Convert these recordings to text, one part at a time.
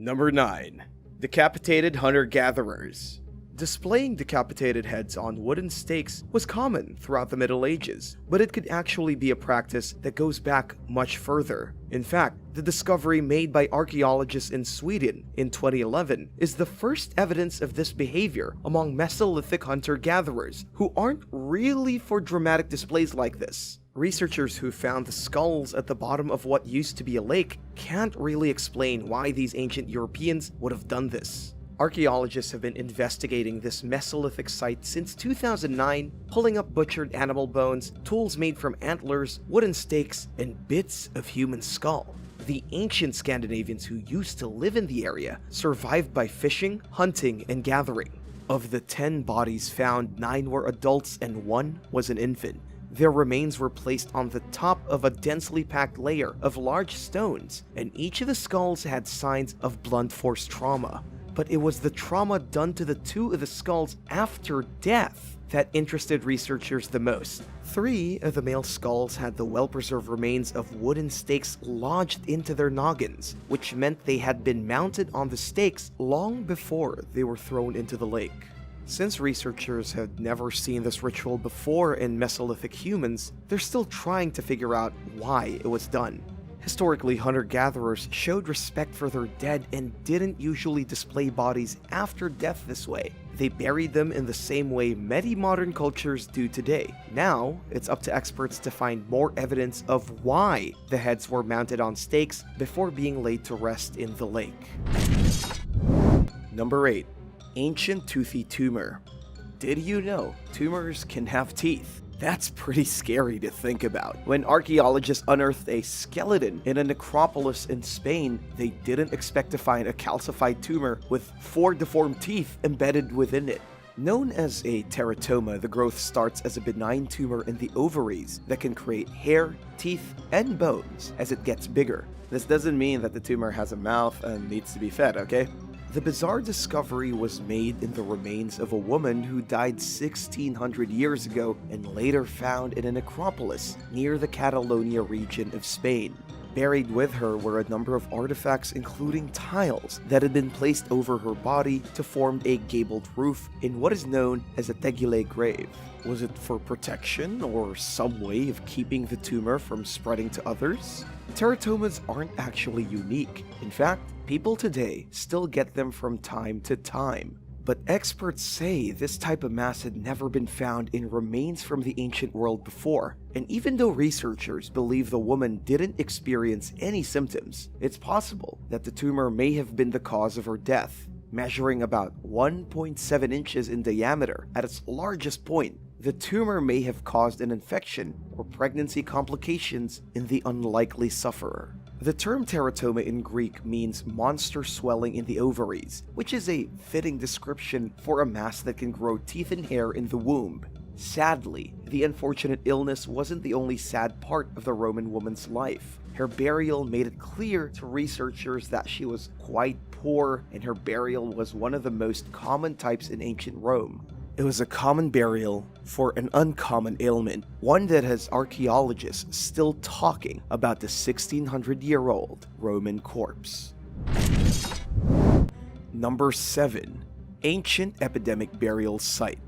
Number 9. Decapitated Hunter-Gatherers. Displaying decapitated heads on wooden stakes was common throughout the Middle Ages, but it could actually be a practice that goes back much further. In fact, the discovery made by archaeologists in Sweden in 2011 is the first evidence of this behavior among Mesolithic hunter-gatherers, who aren't really for dramatic displays like this. Researchers who found the skulls at the bottom of what used to be a lake can't really explain why these ancient Europeans would have done this. Archaeologists have been investigating this Mesolithic site since 2009, pulling up butchered animal bones, tools made from antlers, wooden stakes, and bits of human skull. The ancient Scandinavians who used to live in the area survived by fishing, hunting, and gathering. Of the 10 bodies found, 9 were adults and 1 was an infant. Their remains were placed on the top of a densely packed layer of large stones, and each of the skulls had signs of blunt force trauma. But it was the trauma done to the 2 of the skulls after death that interested researchers the most. 3 of the male skulls had the well-preserved remains of wooden stakes lodged into their noggins, which meant they had been mounted on the stakes long before they were thrown into the lake. Since researchers had never seen this ritual before in Mesolithic humans, they're still trying to figure out why it was done. Historically, hunter-gatherers showed respect for their dead and didn't usually display bodies after death this way. They buried them in the same way many modern cultures do today. Now, it's up to experts to find more evidence of why the heads were mounted on stakes before being laid to rest in the lake. Number 8. Ancient Toothy Tumor. Did you know tumors can have teeth? That's pretty scary to think about. When archaeologists unearthed a skeleton in a necropolis in Spain, they didn't expect to find a calcified tumor with 4 deformed teeth embedded within it. Known as a teratoma, the growth starts as a benign tumor in the ovaries that can create hair, teeth, and bones as it gets bigger. This doesn't mean that the tumor has a mouth and needs to be fed, okay? The bizarre discovery was made in the remains of a woman who died 1600 years ago and later found in a necropolis near the Catalonia region of Spain. Buried with her were a number of artifacts, including tiles that had been placed over her body to form a gabled roof in what is known as a tegule grave. Was it for protection or some way of keeping the tumor from spreading to others? Teratomas aren't actually unique. In fact, people today still get them from time to time. But experts say this type of mass had never been found in remains from the ancient world before. And even though researchers believe the woman didn't experience any symptoms, it's possible that the tumor may have been the cause of her death. Measuring about 1.7 inches in diameter at its largest point, the tumor may have caused an infection or pregnancy complications in the unlikely sufferer. The term teratoma in Greek means monster swelling in the ovaries, which is a fitting description for a mass that can grow teeth and hair in the womb. Sadly, the unfortunate illness wasn't the only sad part of the Roman woman's life. Her burial made it clear to researchers that she was quite poor, and her burial was one of the most common types in ancient Rome. It was a common burial for an uncommon ailment, one that has archaeologists still talking about the 1600-year-old Roman corpse. Number 7. Ancient Epidemic Burial Site.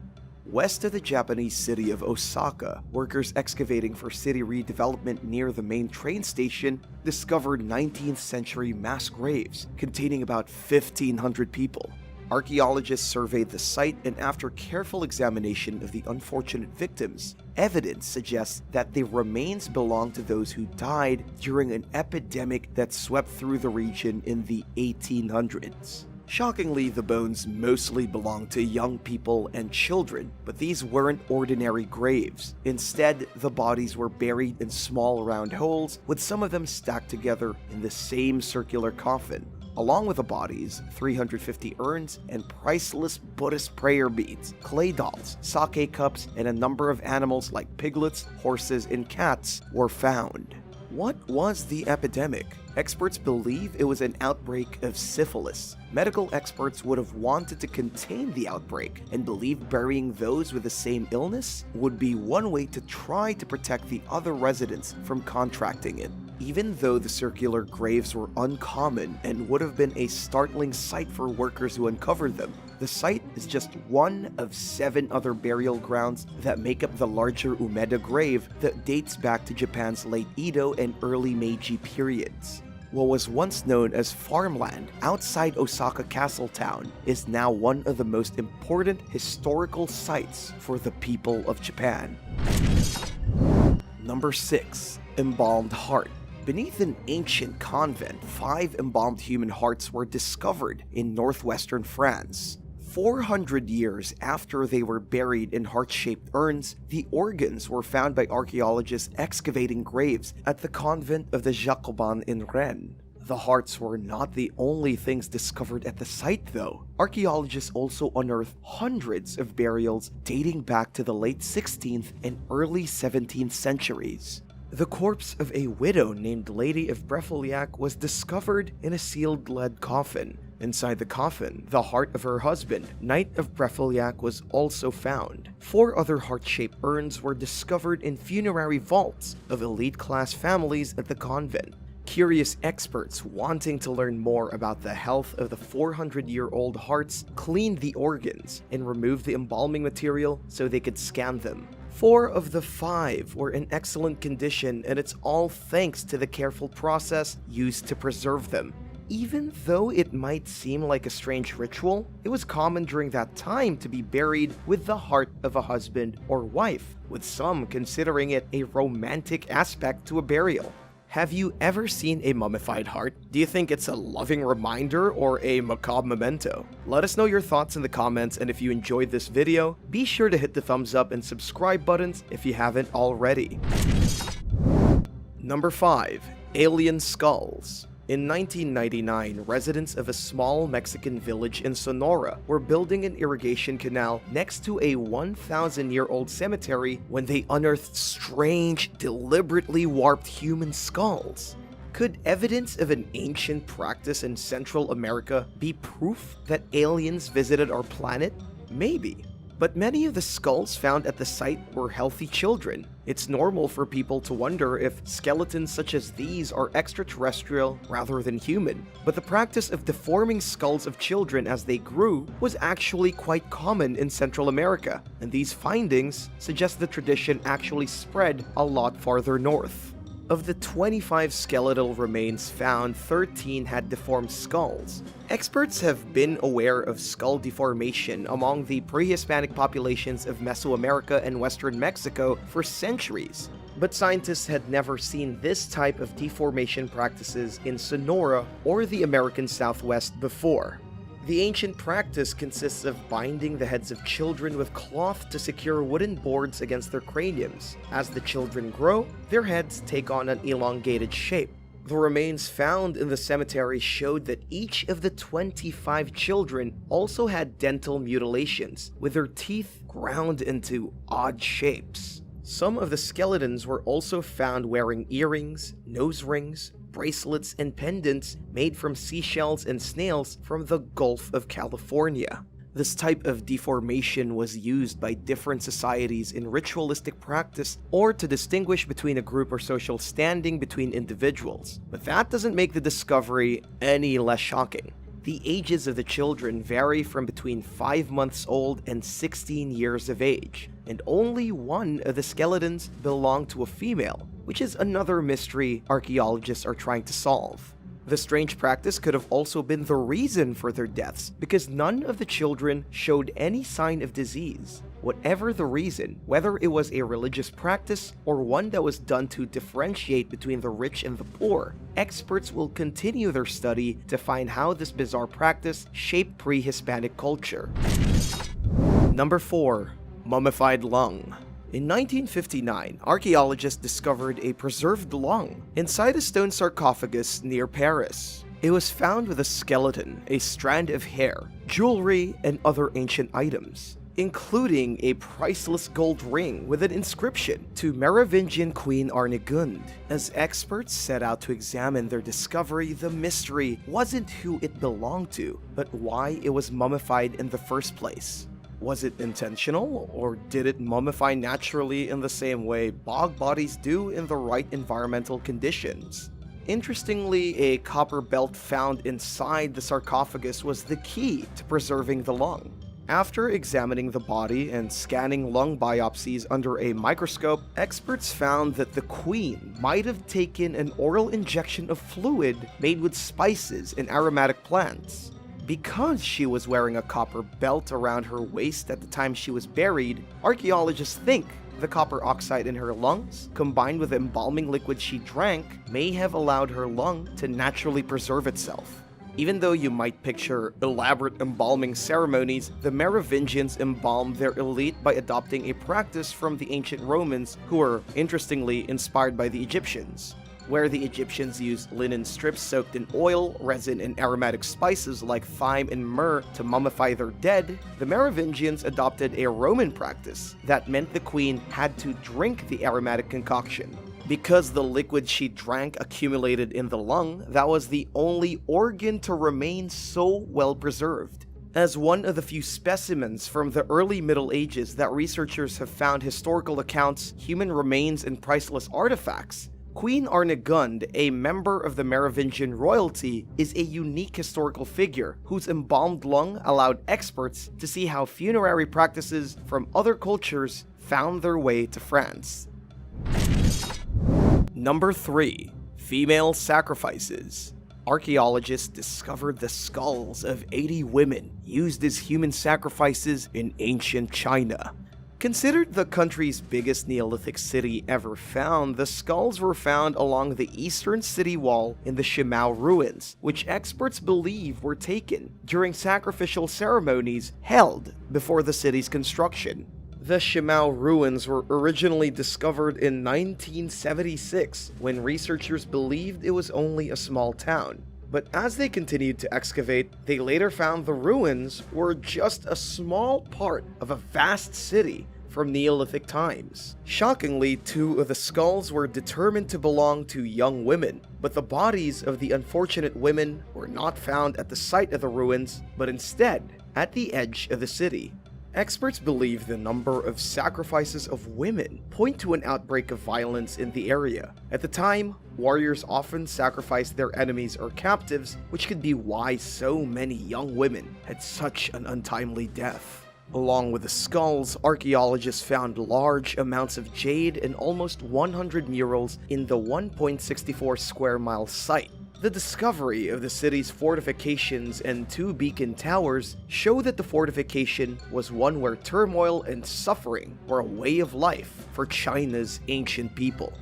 West of the Japanese city of Osaka, workers excavating for city redevelopment near the main train station discovered 19th century mass graves containing about 1,500 people. Archaeologists surveyed the site, and after careful examination of the unfortunate victims, evidence suggests that the remains belong to those who died during an epidemic that swept through the region in the 1800s. Shockingly, the bones mostly belonged to young people and children, but these weren't ordinary graves. Instead, the bodies were buried in small round holes, with some of them stacked together in the same circular coffin. Along with the bodies, 350 urns and priceless Buddhist prayer beads, clay dolls, sake cups, and a number of animals like piglets, horses, and cats were found. What was the epidemic? Experts believe it was an outbreak of syphilis. Medical experts would have wanted to contain the outbreak and believe burying those with the same illness would be one way to try to protect the other residents from contracting it. Even though the circular graves were uncommon and would have been a startling sight for workers who uncovered them, the site is just one of 7 other burial grounds that make up the larger Umeda grave that dates back to Japan's late Edo and early Meiji periods. What was once known as farmland outside Osaka Castle Town is now one of the most important historical sites for the people of Japan. Number 6. Embalmed Heart. Beneath an ancient convent, 5 embalmed human hearts were discovered in northwestern France. 400 years after they were buried in heart-shaped urns, the organs were found by archaeologists excavating graves at the Convent of the Jacobins in Rennes. The hearts were not the only things discovered at the site though. Archaeologists also unearthed hundreds of burials dating back to the late 16th and early 17th centuries. The corpse of a widow named Lady of Brefolliac was discovered in a sealed lead coffin. Inside the coffin, the heart of her husband, Knight of Brefolliac, was also found. 4 other heart-shaped urns were discovered in funerary vaults of elite-class families at the convent. Curious experts wanting to learn more about the health of the 400-year-old hearts cleaned the organs and removed the embalming material so they could scan them. 4 of the 5 were in excellent condition, and it's all thanks to the careful process used to preserve them. Even though it might seem like a strange ritual, it was common during that time to be buried with the heart of a husband or wife, with some considering it a romantic aspect to a burial. Have you ever seen a mummified heart? Do you think it's a loving reminder or a macabre memento? Let us know your thoughts in the comments, and if you enjoyed this video, be sure to hit the thumbs up and subscribe buttons if you haven't already. Number 5. Alien Skulls. In 1999, residents of a small Mexican village in Sonora were building an irrigation canal next to a 1,000-year-old cemetery when they unearthed strange, deliberately warped human skulls. Could evidence of an ancient practice in Central America be proof that aliens visited our planet? Maybe. But many of the skulls found at the site were healthy children. It's normal for people to wonder if skeletons such as these are extraterrestrial rather than human. But the practice of deforming skulls of children as they grew was actually quite common in Central America, and these findings suggest the tradition actually spread a lot farther north. Of the 25 skeletal remains found, 13 had deformed skulls. Experts have been aware of skull deformation among the pre-Hispanic populations of Mesoamerica and Western Mexico for centuries, but scientists had never seen this type of deformation practices in Sonora or the American Southwest before. The ancient practice consists of binding the heads of children with cloth to secure wooden boards against their craniums. As the children grow, their heads take on an elongated shape. The remains found in the cemetery showed that each of the 25 children also had dental mutilations, with their teeth ground into odd shapes. Some of the skeletons were also found wearing earrings, nose rings, bracelets, and pendants made from seashells and snails from the Gulf of California. This type of deformation was used by different societies in ritualistic practice or to distinguish between a group or social standing between individuals. But that doesn't make the discovery any less shocking. The ages of the children vary from between 5 months old and 16 years of age, and only one of the skeletons belonged to a female, which is another mystery archaeologists are trying to solve. The strange practice could have also been the reason for their deaths, because none of the children showed any sign of disease. Whatever the reason, whether it was a religious practice or one that was done to differentiate between the rich and the poor, experts will continue their study to find how this bizarre practice shaped pre-Hispanic culture. Number 4. Mummified Lung. In 1959, archaeologists discovered a preserved lung inside a stone sarcophagus near Paris. It was found with a skeleton, a strand of hair, jewelry, and other ancient items, including a priceless gold ring with an inscription to Merovingian Queen Arnegund. As experts set out to examine their discovery, the mystery wasn't who it belonged to, but why it was mummified in the first place. Was it intentional, or did it mummify naturally in the same way bog bodies do in the right environmental conditions? Interestingly, a copper belt found inside the sarcophagus was the key to preserving the lung. After examining the body and scanning lung biopsies under a microscope, experts found that the queen might have taken an oral injection of fluid made with spices and aromatic plants. Because she was wearing a copper belt around her waist at the time she was buried, archaeologists think the copper oxide in her lungs, combined with the embalming liquid she drank, may have allowed her lung to naturally preserve itself. Even though you might picture elaborate embalming ceremonies, the Merovingians embalmed their elite by adopting a practice from the ancient Romans, who were, interestingly, inspired by the Egyptians. Where the Egyptians used linen strips soaked in oil, resin, and aromatic spices like thyme and myrrh to mummify their dead, the Merovingians adopted a Roman practice that meant the queen had to drink the aromatic concoction. Because the liquid she drank accumulated in the lung, that was the only organ to remain so well preserved. As one of the few specimens from the early Middle Ages that researchers have found historical accounts, human remains, and priceless artifacts, Queen Arnegund, a member of the Merovingian royalty, is a unique historical figure whose embalmed lung allowed experts to see how funerary practices from other cultures found their way to France. Number 3. Female sacrifices. Archaeologists discovered the skulls of 80 women used as human sacrifices in ancient China. Considered the country's biggest Neolithic city ever found, the skulls were found along the eastern city wall in the Shimao ruins, which experts believe were taken during sacrificial ceremonies held before the city's construction. The Shimao ruins were originally discovered in 1976 when researchers believed it was only a small town. But as they continued to excavate, they later found the ruins were just a small part of a vast city from Neolithic times. Shockingly, 2 of the skulls were determined to belong to young women, but the bodies of the unfortunate women were not found at the site of the ruins, but instead at the edge of the city. Experts believe the number of sacrifices of women point to an outbreak of violence in the area. At the time, warriors often sacrificed their enemies or captives, which could be why so many young women had such an untimely death. Along with the skulls, archaeologists found large amounts of jade and almost 100 murals in the 1.64 square mile site. The discovery of the city's fortifications and 2 beacon towers show that the fortification was one where turmoil and suffering were a way of life for China's ancient people.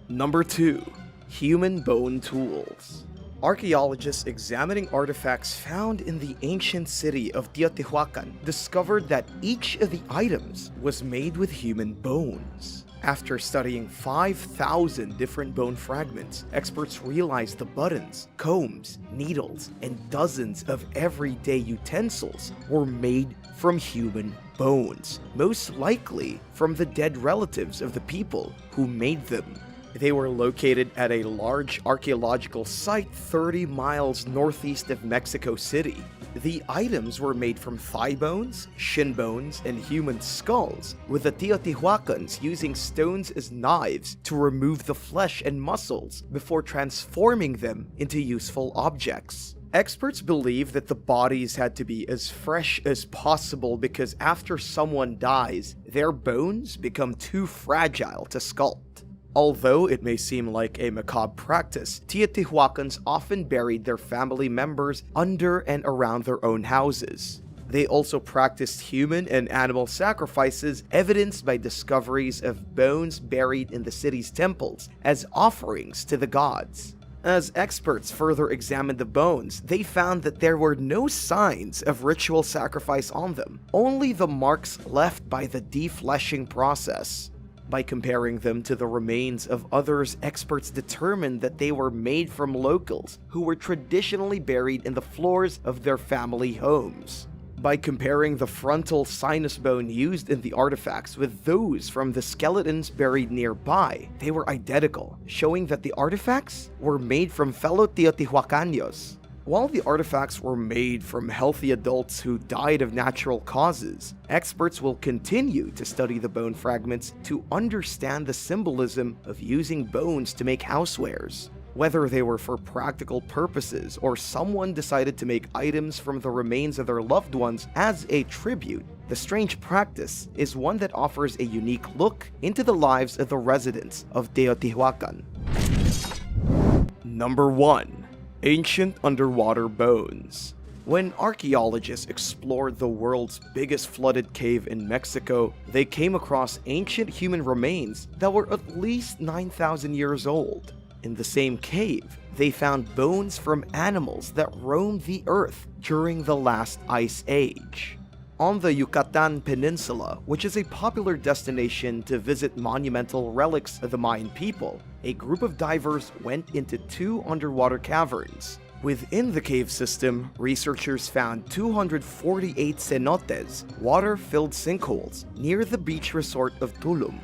Number 2. Human bone tools. Archaeologists examining artifacts found in the ancient city of Teotihuacan discovered that each of the items was made with human bones. After studying 5,000 different bone fragments, experts realized the buttons, combs, needles, and dozens of everyday utensils were made from human bones, most likely from the dead relatives of the people who made them. They were located at a large archaeological site 30 miles northeast of Mexico City. The items were made from thigh bones, shin bones, and human skulls, with the Teotihuacans using stones as knives to remove the flesh and muscles before transforming them into useful objects. Experts believe that the bodies had to be as fresh as possible because after someone dies, their bones become too fragile to sculpt. Although it may seem like a macabre practice, Teotihuacans often buried their family members under and around their own houses. They also practiced human and animal sacrifices, evidenced by discoveries of bones buried in the city's temples as offerings to the gods. As experts further examined the bones, they found that there were no signs of ritual sacrifice on them, only the marks left by the defleshing process. By comparing them to the remains of others, experts determined that they were made from locals who were traditionally buried in the floors of their family homes. By comparing the frontal sinus bone used in the artifacts with those from the skeletons buried nearby, they were identical, showing that the artifacts were made from fellow Teotihuacanos. While the artifacts were made from healthy adults who died of natural causes, experts will continue to study the bone fragments to understand the symbolism of using bones to make housewares. Whether they were for practical purposes or someone decided to make items from the remains of their loved ones as a tribute, the strange practice is one that offers a unique look into the lives of the residents of Teotihuacan. Number 1. Ancient underwater bones. When archaeologists explored the world's biggest flooded cave in Mexico, they came across ancient human remains that were at least 9,000 years old. In the same cave, they found bones from animals that roamed the earth during the last ice age. On the Yucatan Peninsula, which is a popular destination to visit monumental relics of the Mayan people, a group of divers went into 2 underwater caverns. Within the cave system, researchers found 248 cenotes, water-filled sinkholes, near the beach resort of Tulum.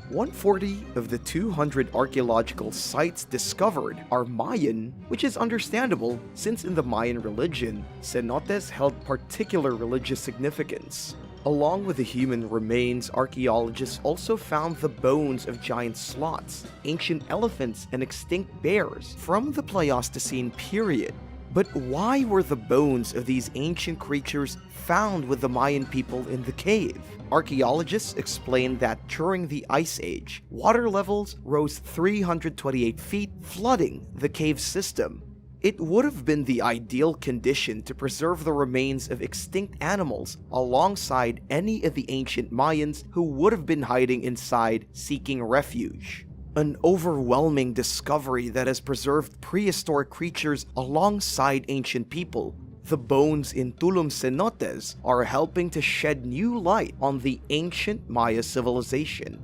140 of the 200 archaeological sites discovered are Mayan, which is understandable since in the Mayan religion, cenotes held particular religious significance. Along with the human remains, archaeologists also found the bones of giant sloths, ancient elephants, and extinct bears from the Pleistocene period. But why were the bones of these ancient creatures found with the Mayan people in the cave? Archaeologists explained that during the Ice Age, water levels rose 328 feet, flooding the cave system. It would have been the ideal condition to preserve the remains of extinct animals alongside any of the ancient Mayans who would have been hiding inside seeking refuge. An overwhelming discovery that has preserved prehistoric creatures alongside ancient people. The bones in Tulum cenotes are helping to shed new light on the ancient Maya civilization.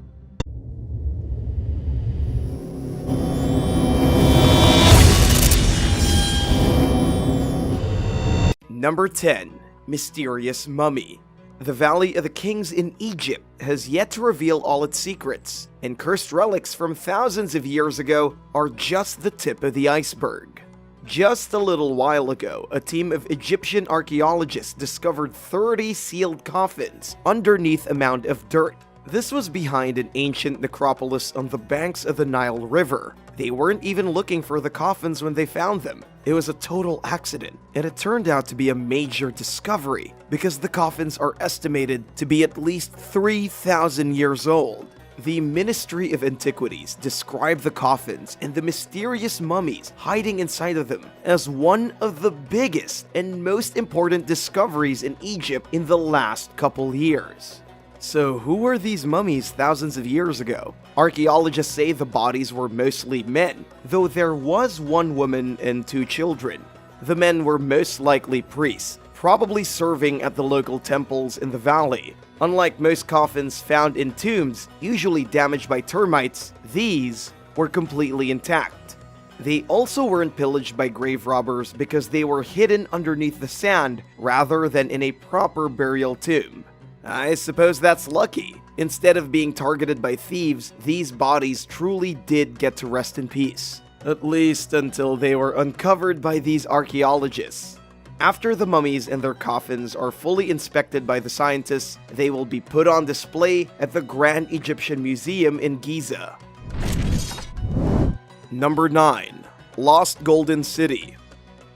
Number 10. Mysterious Mummy. The Valley of the Kings in Egypt has yet to reveal all its secrets, and cursed relics from thousands of years ago are just the tip of the iceberg. Just a little while ago, a team of Egyptian archaeologists discovered 30 sealed coffins underneath a mound of dirt. This was behind an ancient necropolis on the banks of the Nile River. They weren't even looking for the coffins when they found them. It was a total accident, and it turned out to be a major discovery because the coffins are estimated to be at least 3,000 years old. The Ministry of Antiquities described the coffins and the mysterious mummies hiding inside of them as one of the biggest and most important discoveries in Egypt in the last couple years. So who were these mummies thousands of years ago? Archaeologists say the bodies were mostly men, though there was one woman and 2 children. The men were most likely priests, probably serving at the local temples in the valley. Unlike most coffins found in tombs, usually damaged by termites, these were completely intact. They also weren't pillaged by grave robbers because they were hidden underneath the sand rather than in a proper burial tomb. I suppose that's lucky. Instead of being targeted by thieves, these bodies truly did get to rest in peace. At least until they were uncovered by these archaeologists. After the mummies and their coffins are fully inspected by the scientists, they will be put on display at the Grand Egyptian Museum in Giza. Number 9. Lost Golden City.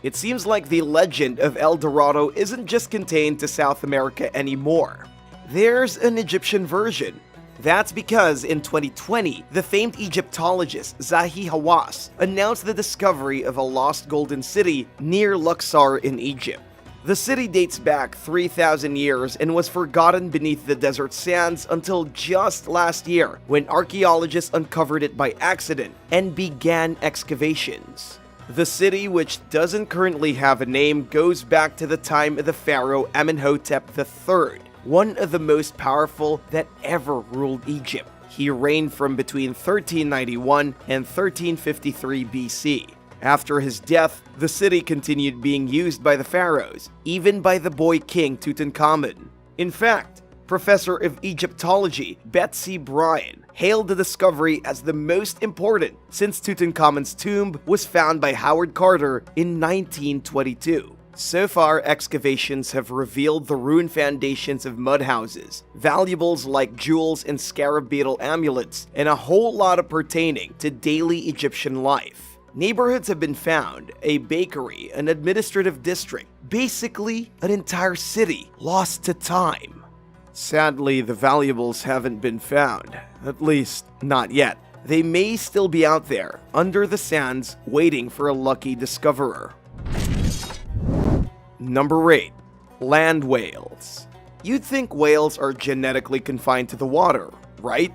It seems like the legend of El Dorado isn't just contained to South America anymore. There's an Egyptian version. That's because in 2020, the famed Egyptologist Zahi Hawass announced the discovery of a lost golden city near Luxor in Egypt. The city dates back 3,000 years and was forgotten beneath the desert sands until just last year when archaeologists uncovered it by accident and began excavations. The city, which doesn't currently have a name, goes back to the time of the pharaoh Amenhotep III, one of the most powerful that ever ruled Egypt. He reigned from between 1391 and 1353 BC. After his death, the city continued being used by the pharaohs, even by the boy king Tutankhamun. In fact, professor of Egyptology Betsy Bryan hailed the discovery as the most important since Tutankhamun's tomb was found by Howard Carter in 1922. So far, excavations have revealed the ruined foundations of mud houses, valuables like jewels and scarab beetle amulets, and a whole lot of pertaining to daily Egyptian life. Neighborhoods have been found, a bakery, an administrative district, basically an entire city lost to time. Sadly, the valuables haven't been found, at least not yet. They may still be out there, under the sands, waiting for a lucky discoverer. Number 8. Land whales. You'd think whales are genetically confined to the water, right?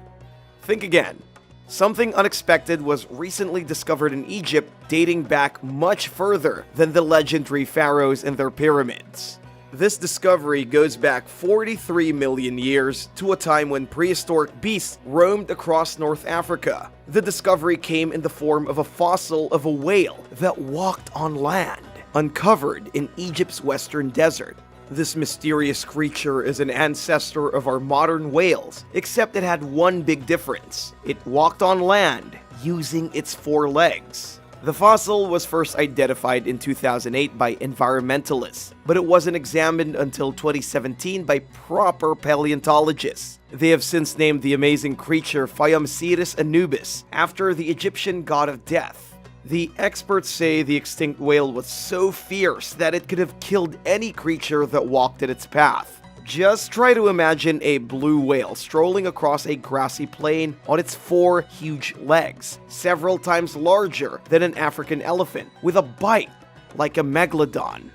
Think again. Something unexpected was recently discovered in Egypt, dating back much further than the legendary pharaohs and their pyramids. This discovery goes back 43 million years to a time when prehistoric beasts roamed across North Africa. The discovery came in the form of a fossil of a whale that walked on land, uncovered in Egypt's western desert. This mysterious creature is an ancestor of our modern whales, except it had one big difference. It walked on land using its 4 legs. The fossil was first identified in 2008 by environmentalists, but it wasn't examined until 2017 by proper paleontologists. They have since named the amazing creature Phaeomcetus Anubis, after the Egyptian god of death. The experts say the extinct whale was so fierce that it could have killed any creature that walked in its path. Just try to imagine a blue whale strolling across a grassy plain on its 4 huge legs, several times larger than an African elephant, with a bite like a megalodon.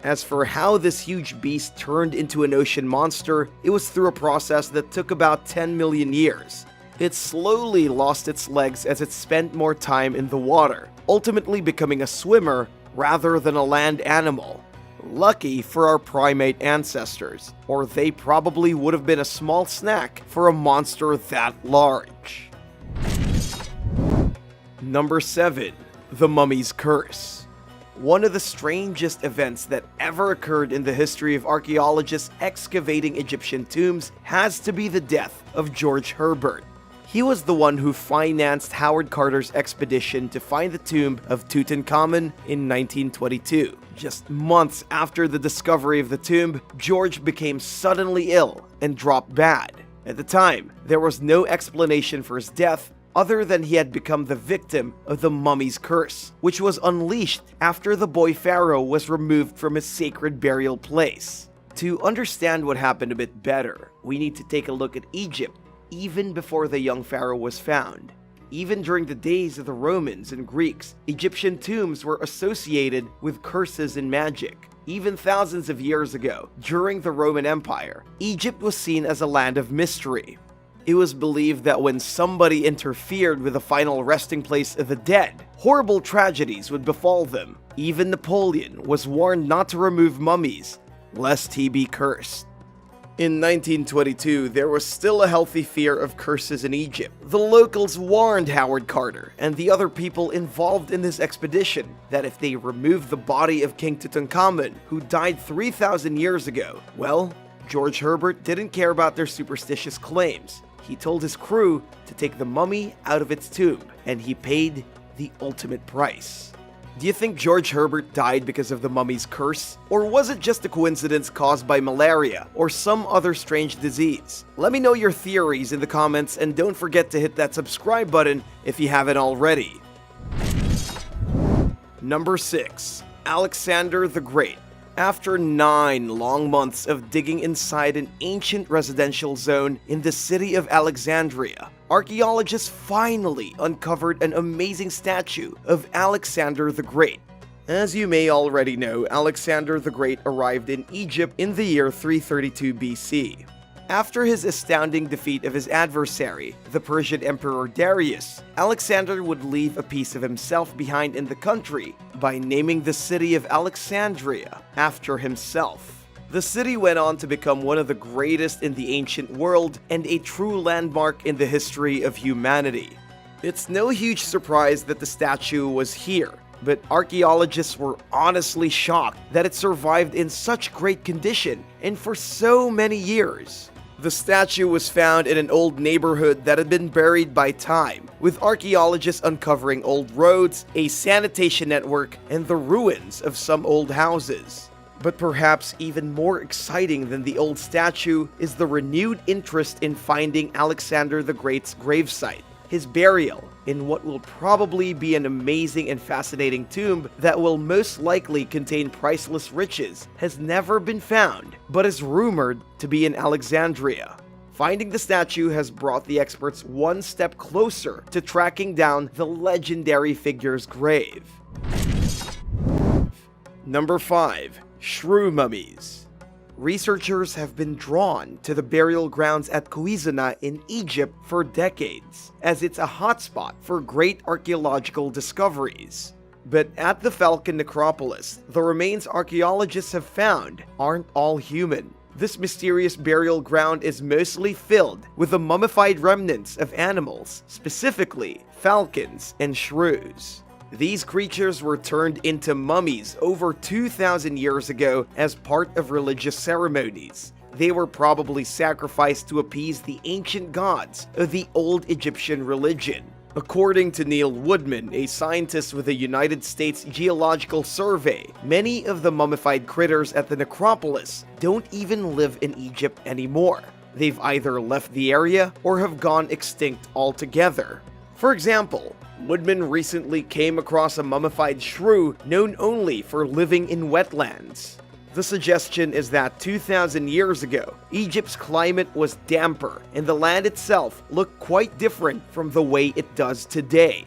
As for how this huge beast turned into an ocean monster, it was through a process that took about 10 million years. It slowly lost its legs as it spent more time in the water, ultimately becoming a swimmer rather than a land animal. Lucky for our primate ancestors, or they probably would have been a small snack for a monster that large. Number 7. The Mummy's Curse. One of the strangest events that ever occurred in the history of archaeologists excavating Egyptian tombs has to be the death of George Herbert. He was the one who financed Howard Carter's expedition to find the tomb of Tutankhamun in 1922. Just months after the discovery of the tomb, George became suddenly ill and dropped bad. At the time, there was no explanation for his death other than he had become the victim of the mummy's curse, which was unleashed after the boy pharaoh was removed from his sacred burial place. To understand what happened a bit better, we need to take a look at Egypt even before the young pharaoh was found. Even during the days of the Romans and Greeks, Egyptian tombs were associated with curses and magic. Even thousands of years ago, during the Roman Empire, Egypt was seen as a land of mystery. It was believed that when somebody interfered with the final resting place of the dead, horrible tragedies would befall them. Even Napoleon was warned not to remove mummies, lest he be cursed. In 1922, there was still a healthy fear of curses in Egypt. The locals warned Howard Carter and the other people involved in this expedition that if they removed the body of King Tutankhamun, who died 3,000 years ago, well, George Herbert didn't care about their superstitious claims. He told his crew to take the mummy out of its tomb, and he paid the ultimate price. Do you think George Herbert died because of the mummy's curse? Or was it just a coincidence caused by malaria or some other strange disease? Let me know your theories in the comments, and don't forget to hit that subscribe button if you haven't already. Number 6. Alexander the Great. After 9 long months of digging inside an ancient residential zone in the city of Alexandria, archaeologists finally uncovered an amazing statue of Alexander the Great. As you may already know, Alexander the Great arrived in Egypt in the year 332 BC. After his astounding defeat of his adversary, the Persian Emperor Darius, Alexander would leave a piece of himself behind in the country by naming the city of Alexandria after himself. The city went on to become one of the greatest in the ancient world and a true landmark in the history of humanity. It's no huge surprise that the statue was here, but archaeologists were honestly shocked that it survived in such great condition and for so many years. The statue was found in an old neighborhood that had been buried by time, with archaeologists uncovering old roads, a sanitation network, and the ruins of some old houses. But perhaps even more exciting than the old statue is the renewed interest in finding Alexander the Great's gravesite, his burial, in what will probably be an amazing and fascinating tomb that will most likely contain priceless riches, has never been found, but is rumored to be in Alexandria. Finding the statue has brought the experts one step closer to tracking down the legendary figure's grave. Number 5. Shrew mummies. Researchers have been drawn to the burial grounds at Cuizana in Egypt for decades, as it's a hotspot for great archaeological discoveries. But at the Falcon Necropolis, the remains archaeologists have found aren't all human. This mysterious burial ground is mostly filled with the mummified remnants of animals, specifically falcons and shrews. These creatures were turned into mummies over 2,000 years ago as part of religious ceremonies. They were probably sacrificed to appease the ancient gods of the old Egyptian religion. According to Neil Woodman, a scientist with the United States Geological Survey, many of the mummified critters at the necropolis don't even live in Egypt anymore. They've either left the area or have gone extinct altogether. For example, Woodman recently came across a mummified shrew known only for living in wetlands. The suggestion is that 2,000 years ago, Egypt's climate was damper and the land itself looked quite different from the way it does today.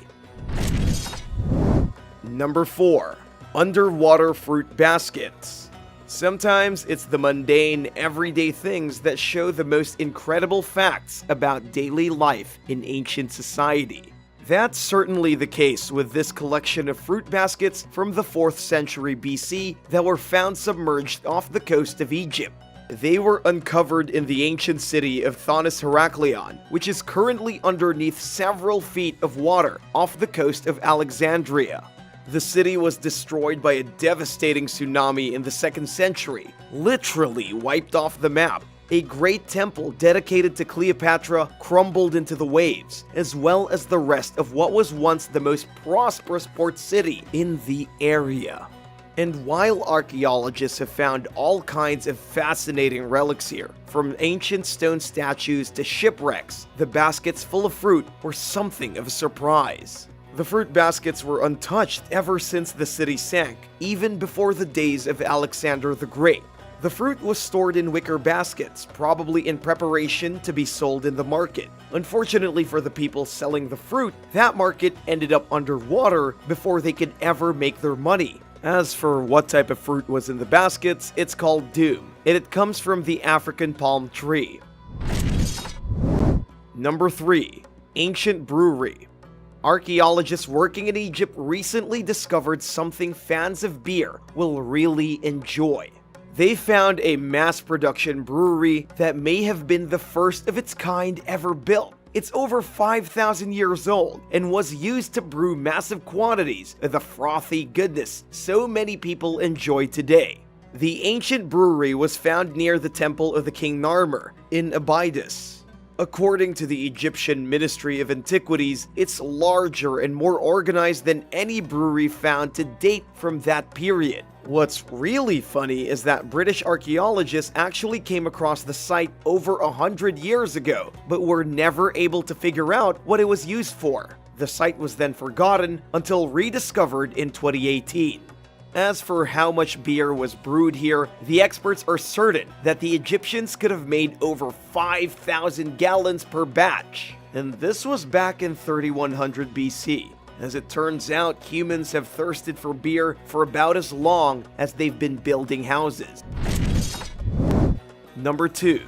Number 4. Underwater fruit baskets. Sometimes it's the mundane, everyday things that show the most incredible facts about daily life in ancient society. That's certainly the case with this collection of fruit baskets from the 4th century BC that were found submerged off the coast of Egypt. They were uncovered in the ancient city of Thonis Heraklion, which is currently underneath several feet of water off the coast of Alexandria. The city was destroyed by a devastating tsunami in the 2nd century, literally wiped off the map. A great temple dedicated to Cleopatra crumbled into the waves, as well as the rest of what was once the most prosperous port city in the area. And while archaeologists have found all kinds of fascinating relics here, from ancient stone statues to shipwrecks, the baskets full of fruit were something of a surprise. The fruit baskets were untouched ever since the city sank, even before the days of Alexander the Great. The fruit was stored in wicker baskets, probably in preparation to be sold in the market. Unfortunately for the people selling the fruit, that market ended up underwater before they could ever make their money. As for what type of fruit was in the baskets, it's called doom, and it comes from the African palm tree. Number 3. Ancient Brewery. Archaeologists working in Egypt recently discovered something fans of beer will really enjoy. They found a mass-production brewery that may have been the first of its kind ever built. It's over 5,000 years old and was used to brew massive quantities of the frothy goodness so many people enjoy today. The ancient brewery was found near the temple of the king Narmer in Abydos. According to the Egyptian Ministry of Antiquities, it's larger and more organized than any brewery found to date from that period. What's really funny is that British archaeologists actually came across the site over 100 years ago, but were never able to figure out what it was used for. The site was then forgotten until rediscovered in 2018. As for how much beer was brewed here, the experts are certain that the Egyptians could have made over 5,000 gallons per batch. And this was back in 3100 BC. As it turns out, humans have thirsted for beer for about as long as they've been building houses. Number 2.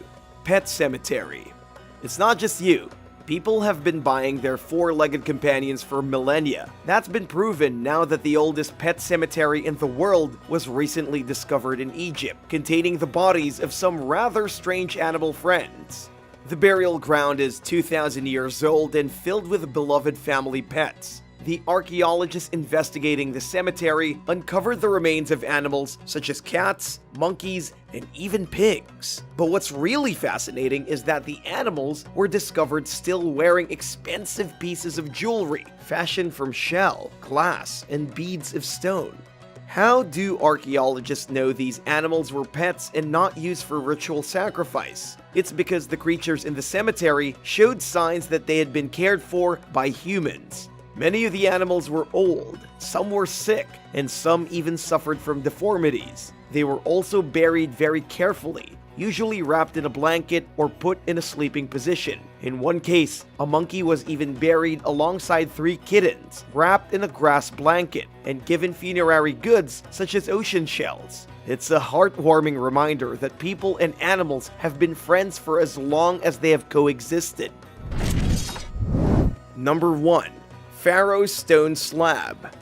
Pet Cemetery. It's not just you. People have been buying their four-legged companions for millennia. That's been proven now that the oldest pet cemetery in the world was recently discovered in Egypt, containing the bodies of some rather strange animal friends. The burial ground is 2,000 years old and filled with beloved family pets. the archaeologists investigating the cemetery uncovered the remains of animals such as cats, monkeys, and even pigs. But what's really fascinating is that the animals were discovered still wearing expensive pieces of jewelry fashioned from shell, glass, and beads of stone. How do archaeologists know these animals were pets and not used for ritual sacrifice? It's because the creatures in the cemetery showed signs that they had been cared for by humans. Many of the animals were old, some were sick, and some even suffered from deformities. They were also buried very carefully, usually wrapped in a blanket or put in a sleeping position. In one case, a monkey was even buried alongside 3 kittens, wrapped in a grass blanket, and given funerary goods such as ocean shells. It's a heartwarming reminder that people and animals have been friends for as long as they have coexisted. Number 1. Pharaoh's Stone Slab.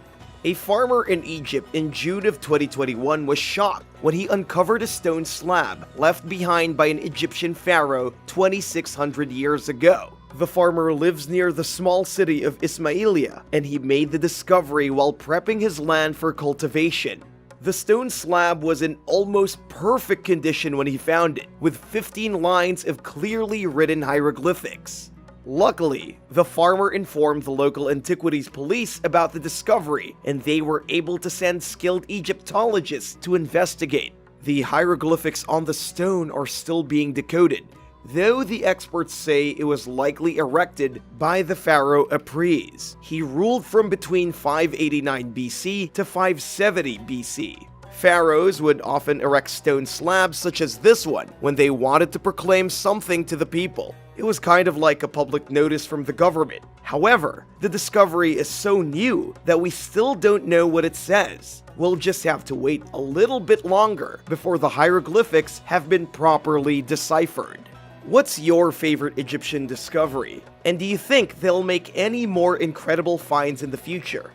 A farmer in Egypt in June of 2021 was shocked when he uncovered a stone slab left behind by an Egyptian pharaoh 2,600 years ago. The farmer lives near the small city of Ismailia, and he made the discovery while prepping his land for cultivation. The stone slab was in almost perfect condition when he found it, with 15 lines of clearly written hieroglyphics. Luckily, the farmer informed the local antiquities police about the discovery, and they were able to send skilled Egyptologists to investigate. The hieroglyphics on the stone are still being decoded, though the experts say it was likely erected by the pharaoh Apries. He ruled from between 589 BC to 570 BC. Pharaohs would often erect stone slabs such as this one when they wanted to proclaim something to the people. It was kind of like a public notice from the government. However, the discovery is so new that we still don't know what it says. We'll just have to wait a little bit longer before the hieroglyphics have been properly deciphered. What's your favorite Egyptian discovery? And do you think they'll make any more incredible finds in the future?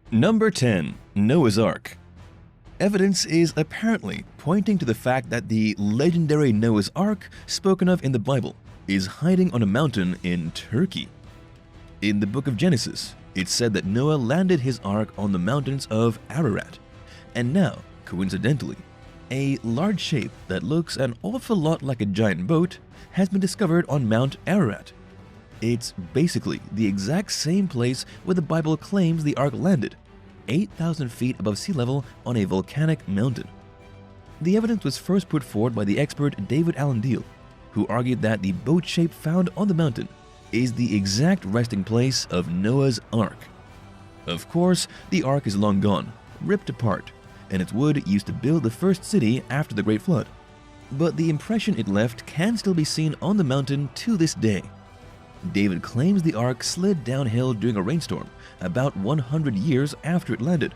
Number 10. Noah's Ark. Evidence is apparently pointing to the fact that the legendary Noah's Ark spoken of in the Bible is hiding on a mountain in Turkey. In the book of Genesis, it's said that Noah landed his ark on the mountains of Ararat, and now, coincidentally, a large shape that looks an awful lot like a giant boat has been discovered on Mount Ararat. It's basically the exact same place where the Bible claims the ark landed, 8,000 feet above sea level on a volcanic mountain. The evidence was first put forward by the expert David Allen Deal, who argued that the boat shape found on the mountain is the exact resting place of Noah's Ark. Of course, the ark is long gone, ripped apart, and its wood used to build the first city after the Great Flood. But the impression it left can still be seen on the mountain to this day. David claims the ark slid downhill during a rainstorm about 100 years after it landed,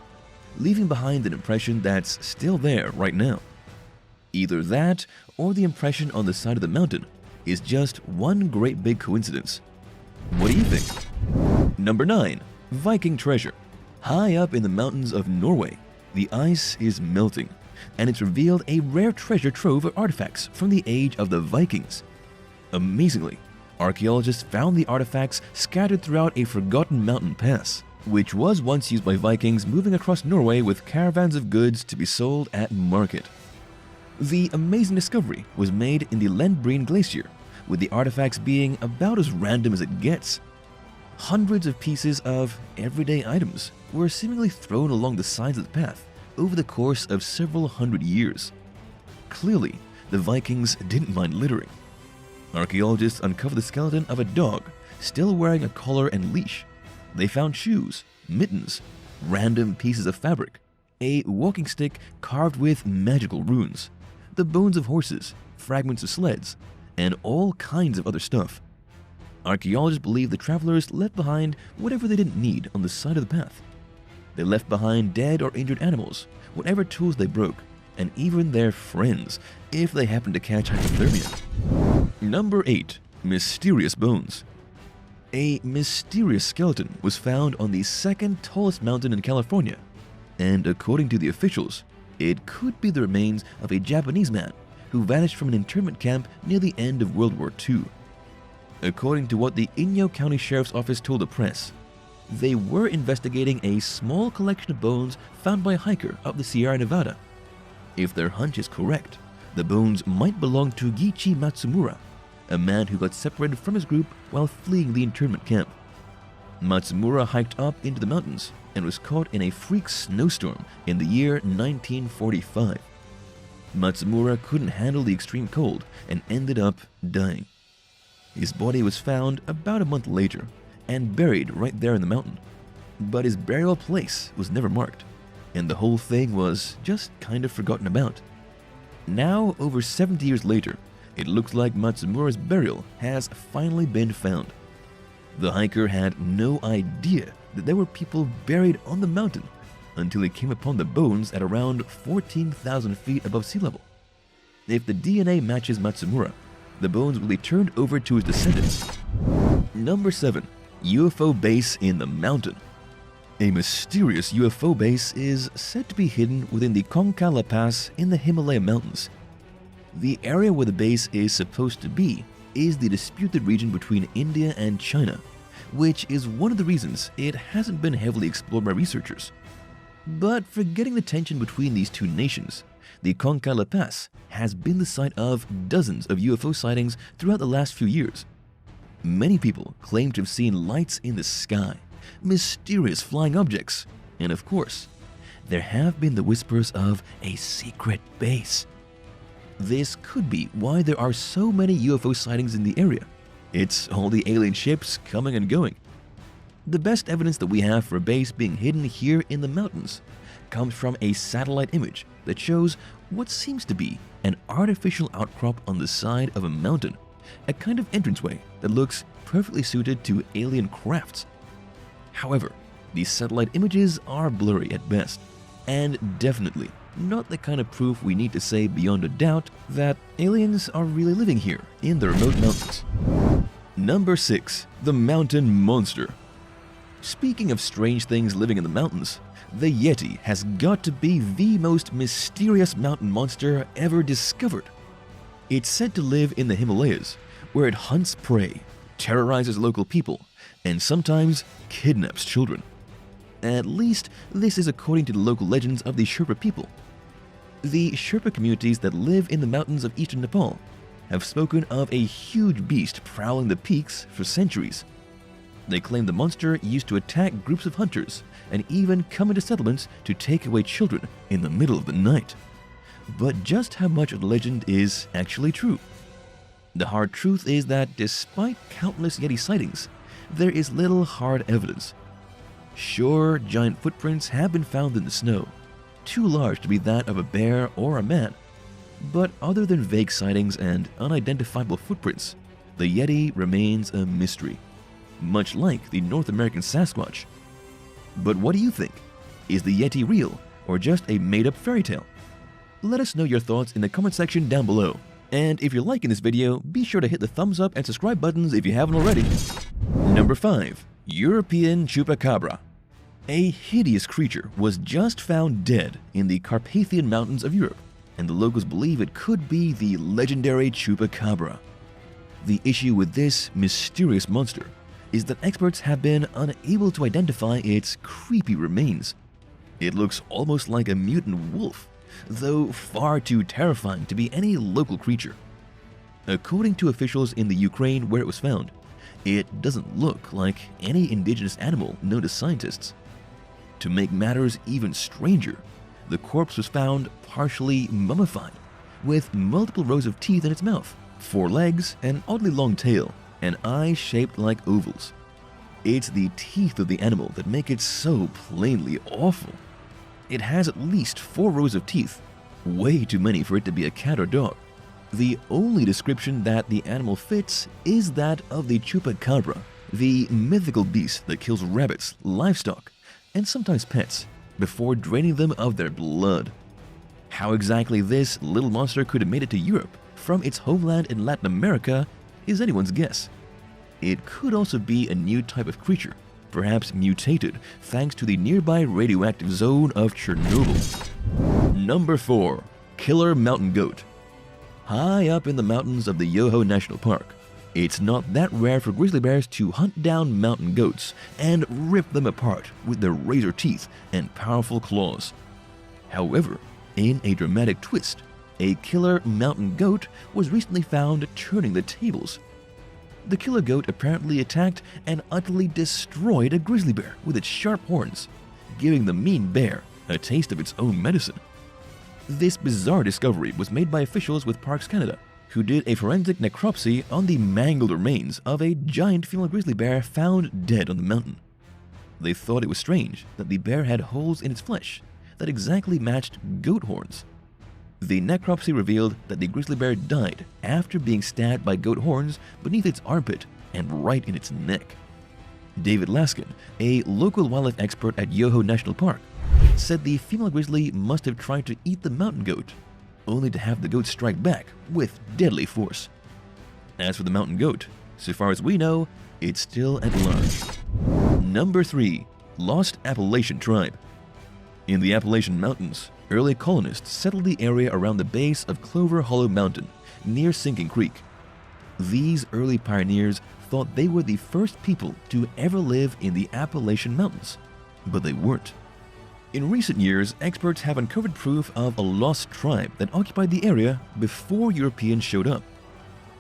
leaving behind an impression that's still there right now. Either that, or the impression on the side of the mountain is just one great big coincidence. What do you think? Number 9. Viking Treasure. High up in the mountains of Norway, the ice is melting, and it's revealed a rare treasure trove of artifacts from the age of the Vikings. Amazingly, archaeologists found the artifacts scattered throughout a forgotten mountain pass, which was once used by Vikings moving across Norway with caravans of goods to be sold at market. The amazing discovery was made in the Lendbreen Glacier, with the artifacts being about as random as it gets. Hundreds of pieces of everyday items were seemingly thrown along the sides of the path over the course of several hundred years. Clearly, the Vikings didn't mind littering. Archaeologists uncovered the skeleton of a dog, still wearing a collar and leash. They found shoes, mittens, random pieces of fabric, a walking stick carved with magical runes, the bones of horses, fragments of sleds, and all kinds of other stuff. Archaeologists believe the travelers left behind whatever they didn't need on the side of the path. They left behind dead or injured animals, whatever tools they broke, and even their friends, if they happened to catch hypothermia. Number 8. Mysterious Bones. A mysterious skeleton was found on the second tallest mountain in California, and according to the officials, it could be the remains of a Japanese man who vanished from an internment camp near the end of World War II. According to what the Inyo County Sheriff's Office told the press, they were investigating a small collection of bones found by a hiker up the Sierra Nevada. If their hunch is correct, the bones might belong to Giichi Matsumura, a man who got separated from his group while fleeing the internment camp. Matsumura hiked up into the mountains and was caught in a freak snowstorm in the year 1945. Matsumura couldn't handle the extreme cold and ended up dying. His body was found about a month later and buried right there in the mountain. But his burial place was never marked, and the whole thing was just kind of forgotten about. Now, over 70 years later, it looks like Matsumura's burial has finally been found. The hiker had no idea that there were people buried on the mountain until he came upon the bones at around 14,000 feet above sea level. If the DNA matches Matsumura, the bones will be turned over to his descendants. Number 7. UFO Base in the Mountain. A mysterious UFO base is said to be hidden within the Konkan La Pass in the Himalaya Mountains. The area where the base is supposed to be is the disputed region between India and China, which is one of the reasons it hasn't been heavily explored by researchers. But forgetting the tension between these two nations, the Konkan La Pass has been the site of dozens of UFO sightings throughout the last few years. Many people claim to have seen lights in the sky, mysterious flying objects, and of course, there have been the whispers of a secret base. This could be why there are so many UFO sightings in the area. It's all the alien ships coming and going. The best evidence that we have for a base being hidden here in the mountains comes from a satellite image that shows what seems to be an artificial outcrop on the side of a mountain, a kind of entranceway that looks perfectly suited to alien crafts. However, these satellite images are blurry at best, and definitely not the kind of proof we need to say beyond a doubt that aliens are really living here in the remote mountains. Number 6. The Mountain Monster. Speaking of strange things living in the mountains, the Yeti has got to be the most mysterious mountain monster ever discovered. It's said to live in the Himalayas, where it hunts prey, terrorizes local people, and sometimes kidnaps children. At least, this is according to the local legends of the Sherpa people. The Sherpa communities that live in the mountains of eastern Nepal have spoken of a huge beast prowling the peaks for centuries. They claim the monster used to attack groups of hunters and even come into settlements to take away children in the middle of the night. But just how much of the legend is actually true? The hard truth is that despite countless Yeti sightings, there is little hard evidence. Sure, giant footprints have been found in the snow, too large to be that of a bear or a man. But other than vague sightings and unidentifiable footprints, the Yeti remains a mystery, much like the North American Sasquatch. But what do you think? Is the Yeti real or just a made-up fairy tale? Let us know your thoughts in the comment section down below. And if you're liking this video, be sure to hit the thumbs up and subscribe buttons if you haven't already. Number 5. European Chupacabra. A hideous creature was just found dead in the Carpathian Mountains of Europe, and the locals believe it could be the legendary Chupacabra. The issue with this mysterious monster is that experts have been unable to identify its creepy remains. It looks almost like a mutant wolf, though far too terrifying to be any local creature. According to officials in the Ukraine where it was found, it doesn't look like any indigenous animal known to scientists. To make matters even stranger, the corpse was found partially mummified, with multiple rows of teeth in its mouth, 4 legs, an oddly long tail, and eyes shaped like ovals. It's the teeth of the animal that make it so plainly awful. It has at least 4 rows of teeth, way too many for it to be a cat or dog. The only description that the animal fits is that of the Chupacabra, the mythical beast that kills rabbits, livestock, and sometimes pets, before draining them of their blood. How exactly this little monster could have made it to Europe from its homeland in Latin America is anyone's guess. It could also be a new type of creature, perhaps mutated thanks to the nearby radioactive zone of Chernobyl. Number 4. Killer Mountain Goat. high up in the mountains of the Yoho National Park. It's not that rare for grizzly bears to hunt down mountain goats and rip them apart with their razor teeth and powerful claws. However, in a dramatic twist, a killer mountain goat was recently found turning the tables. The killer goat apparently attacked and utterly destroyed a grizzly bear with its sharp horns, giving the mean bear a taste of its own medicine. This bizarre discovery was made by officials with Parks Canada, who did a forensic necropsy on the mangled remains of a giant female grizzly bear found dead on the mountain. They thought it was strange that the bear had holes in its flesh that exactly matched goat horns. The necropsy revealed that the grizzly bear died after being stabbed by goat horns beneath its armpit and right in its neck. David Laskin, a local wildlife expert at Yoho National Park, said the female grizzly must have tried to eat the mountain goat, only to have the goat strike back with deadly force. As for the mountain goat, so far as we know, it's still at large. Number 3. Lost Appalachian Tribe. In the Appalachian Mountains, early colonists settled the area around the base of Clover Hollow Mountain, near Sinking Creek. These early pioneers thought they were the first people to ever live in the Appalachian Mountains, but they weren't. In recent years, experts have uncovered proof of a lost tribe that occupied the area before Europeans showed up.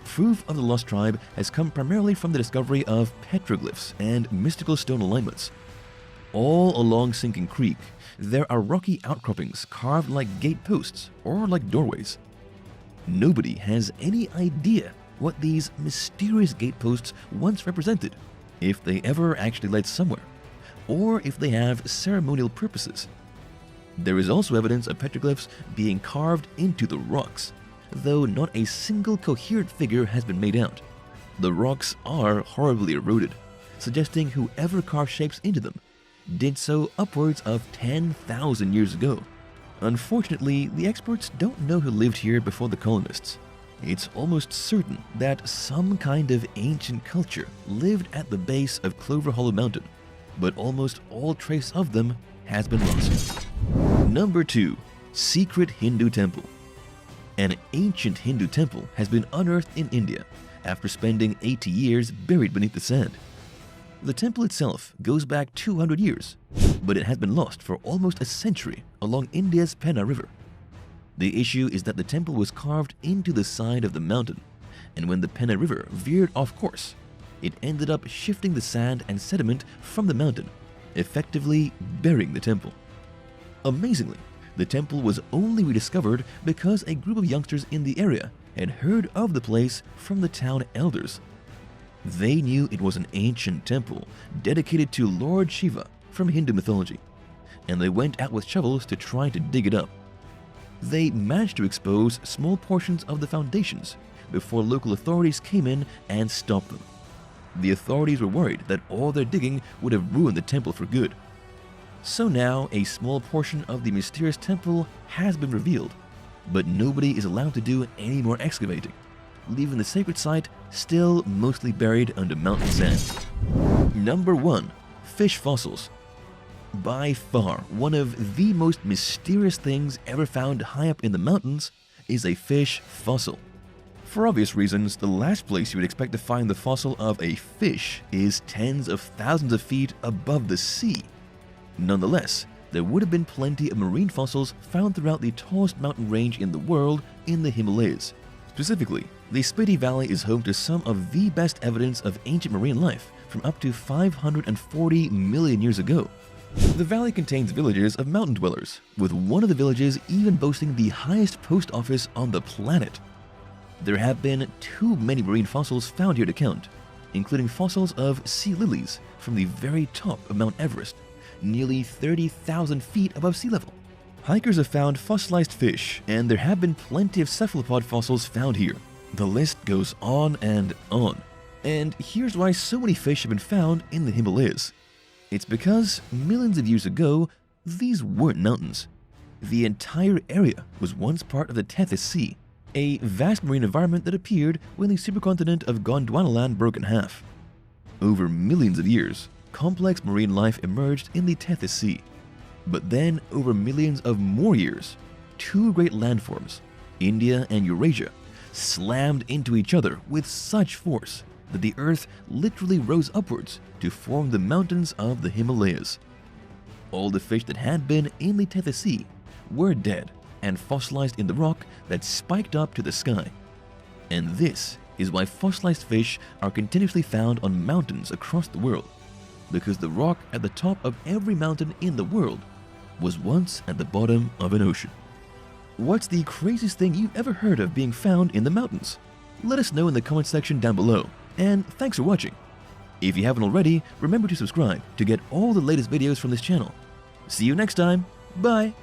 Proof of the lost tribe has come primarily from the discovery of petroglyphs and mystical stone alignments. All along Sinking Creek, there are rocky outcroppings carved like gate posts or like doorways. Nobody has any idea what these mysterious gate posts once represented, if they ever actually led somewhere, or if they have ceremonial purposes. There is also evidence of petroglyphs being carved into the rocks, though not a single coherent figure has been made out. The rocks are horribly eroded, suggesting whoever carved shapes into them did so upwards of 10,000 years ago. Unfortunately, the experts don't know who lived here before the colonists. It's almost certain that some kind of ancient culture lived at the base of Clover Hollow Mountain, but almost all trace of them has been lost. Number 2. Secret Hindu Temple. An ancient Hindu temple has been unearthed in India after spending 80 years buried beneath the sand. The temple itself goes back 200 years, but it has been lost for almost a century along India's Penna River. The issue is that the temple was carved into the side of the mountain, and when the Penna River veered off course, it ended up shifting the sand and sediment from the mountain, effectively burying the temple. Amazingly, the temple was only rediscovered because a group of youngsters in the area had heard of the place from the town elders. They knew it was an ancient temple dedicated to Lord Shiva from Hindu mythology, and they went out with shovels to try to dig it up. They managed to expose small portions of the foundations before local authorities came in and stopped them. The authorities were worried that all their digging would have ruined the temple for good. So now a small portion of the mysterious temple has been revealed, but nobody is allowed to do any more excavating, leaving the sacred site still mostly buried under mountain sand. Number 1. Fish fossils. By far, one of the most mysterious things ever found high up in the mountains is a fish fossil. For obvious reasons, the last place you would expect to find the fossil of a fish is tens of thousands of feet above the sea. Nonetheless, there would have been plenty of marine fossils found throughout the tallest mountain range in the world in the Himalayas. Specifically, the Spiti Valley is home to some of the best evidence of ancient marine life from up to 540 million years ago. The valley contains villages of mountain dwellers, with one of the villages even boasting the highest post office on the planet. There have been too many marine fossils found here to count, including fossils of sea lilies from the very top of Mount Everest, nearly 30,000 feet above sea level. Hikers have found fossilized fish, and there have been plenty of cephalopod fossils found here. The list goes on and on. And here's why so many fish have been found in the Himalayas. It's because millions of years ago, these weren't mountains. The entire area was once part of the Tethys Sea, a vast marine environment that appeared when the supercontinent of Gondwanaland broke in half. Over millions of years, complex marine life emerged in the Tethys Sea. But then, over millions of more years, two great landforms, India and Eurasia, slammed into each other with such force that the earth literally rose upwards to form the mountains of the Himalayas. All the fish that had been in the Tethys Sea were dead and fossilized in the rock that spiked up to the sky. And this is why fossilized fish are continuously found on mountains across the world, because the rock at the top of every mountain in the world was once at the bottom of an ocean. What's the craziest thing you've ever heard of being found in the mountains? Let us know in the comment section down below, and thanks for watching. If you haven't already, remember to subscribe to get all the latest videos from this channel. See you next time, bye!